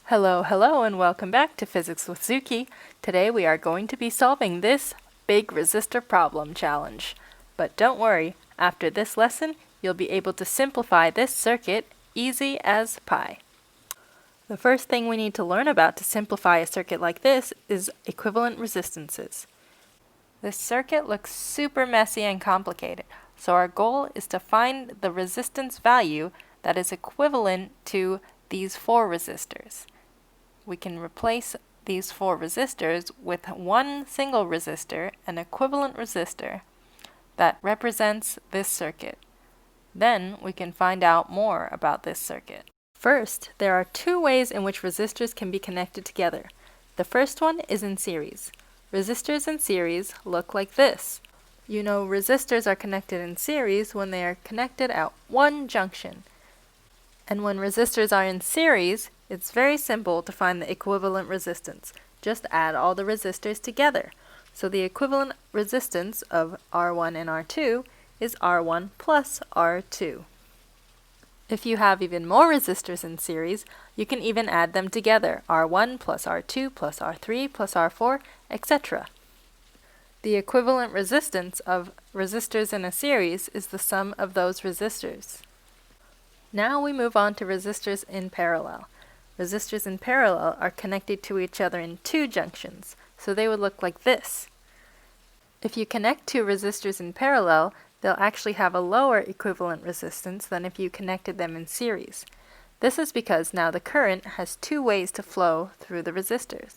Hello, hello, and welcome back to Physics with ZUKI. Today we are going to be solving this big resistor problem challenge. But don't worry, after this lesson, you'll be able to simplify this circuit easy as pie. The first thing we need to learn about to simplify a circuit like this is equivalent resistances. This circuit looks super messy and complicated, so our goal is to find the resistance value that is equivalent to these four resistors. We can replace these four resistors with one single resistor, an equivalent resistor, that represents this circuit. Then we can find out more about this circuit. First, there are two ways in which resistors can be connected together. The first one is in series. Resistors in series look like this. You know resistors are connected in series when they are connected at one junction. And when resistors are in series, it's very simple to find the equivalent resistance. Just add all the resistors together. So the equivalent resistance of R1 and R2 is R1 plus R2. If you have even more resistors in series, you can even add them together, R1 plus R2 plus R3 plus R4, etc. The equivalent resistance of resistors in a series is the sum of those resistors. Now we move on to resistors in parallel. Resistors in parallel are connected to each other in two junctions, so they would look like this. If you connect two resistors in parallel, they'll actually have a lower equivalent resistance than if you connected them in series. This is because now the current has two ways to flow through the resistors.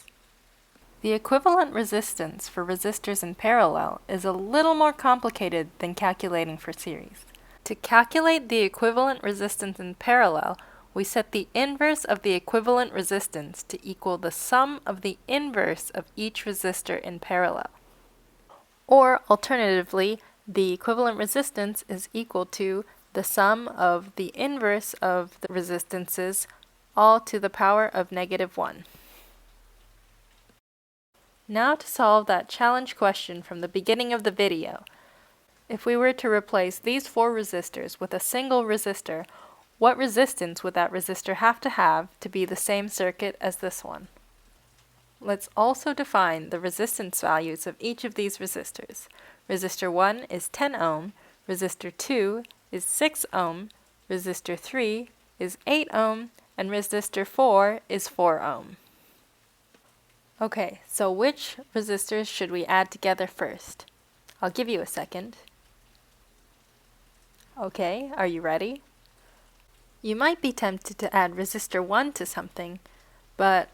The equivalent resistance for resistors in parallel is a little more complicated than calculating for series. To calculate the equivalent resistance in parallel, we set the inverse of the equivalent resistance to equal the sum of the inverse of each resistor in parallel. Or, alternatively, the equivalent resistance is equal to the sum of the inverse of the resistances, all to the power of -1. Now to solve that challenge question from the beginning of the video. If we were to replace these four resistors with a single resistor, what resistance would that resistor have to be the same circuit as this one? Let's also define the resistance values of each of these resistors. Resistor 1 is 10 ohm, resistor 2 is 6 ohm, resistor 3 is 8 ohm, and resistor 4 is 4 ohm. Okay, so which resistors should we add together first? I'll give you a second. Okay, are you ready? You might be tempted to add resistor 1 to something, but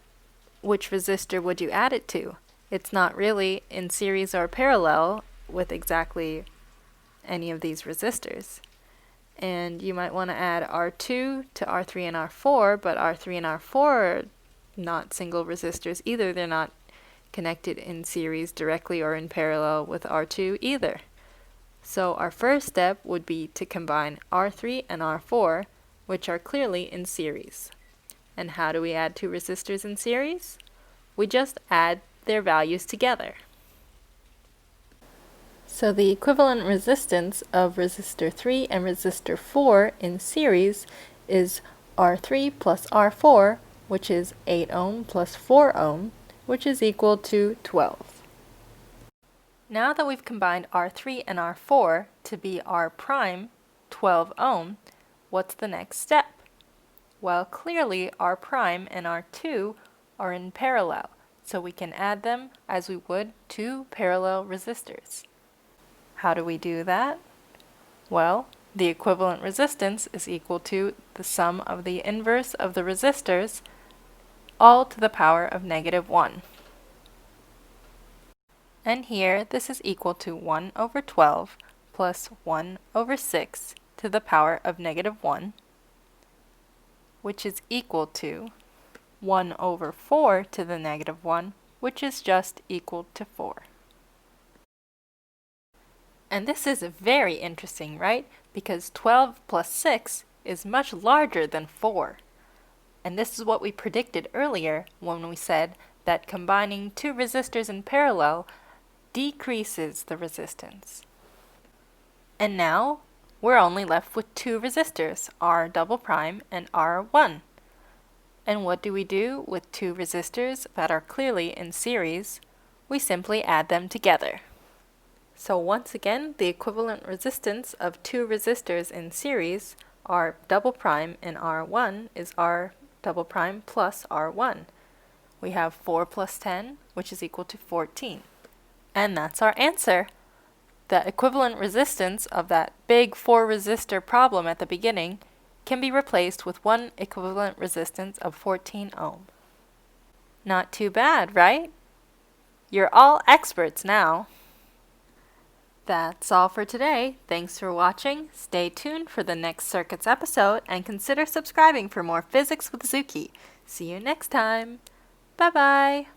which resistor would you add it to? It's not really in series or parallel with exactly any of these resistors. And you might want to add R2 to R3 and R4, but R3 and R4 are not single resistors either. They're not connected in series directly or in parallel with R2 either. So our first step would be to combine R3 and R4, which are clearly in series. And how do we add two resistors in series? We just add their values together. So the equivalent resistance of resistor 3 and resistor 4 in series is R3 plus R4, which is 8 ohm plus 4 ohm, which is equal to 12. Now that we've combined R3 and R4 to be R prime, 12 ohm, what's the next step? Well, clearly R prime and R2 are in parallel, so we can add them as we would two parallel resistors. How do we do that? Well, the equivalent resistance is equal to the sum of the inverse of the resistors, all to the power of -1. And here, this is equal to 1 over 12 plus 1 over 6 to the power of -1, which is equal to 1 over 4 to the -1, which is just equal to 4. And this is very interesting, right? Because 12 plus 6 is much larger than 4. And this is what we predicted earlier when we said that combining two resistors in parallel decreases the resistance. And now we're only left with two resistors, R double prime and R1. And what do we do with two resistors that are clearly in series? We simply add them together. So once again, the equivalent resistance of two resistors in series, R double prime and R1, is R double prime plus R1. We have 4 plus 10, which is equal to 14. And that's our answer. The equivalent resistance of that big 4 resistor problem at the beginning can be replaced with one equivalent resistance of 14 ohm. Not too bad, right? You're all experts now. That's all for today. Thanks for watching. Stay tuned for the next circuits episode and consider subscribing for more Physics with Zuki. See you next time. Bye-bye.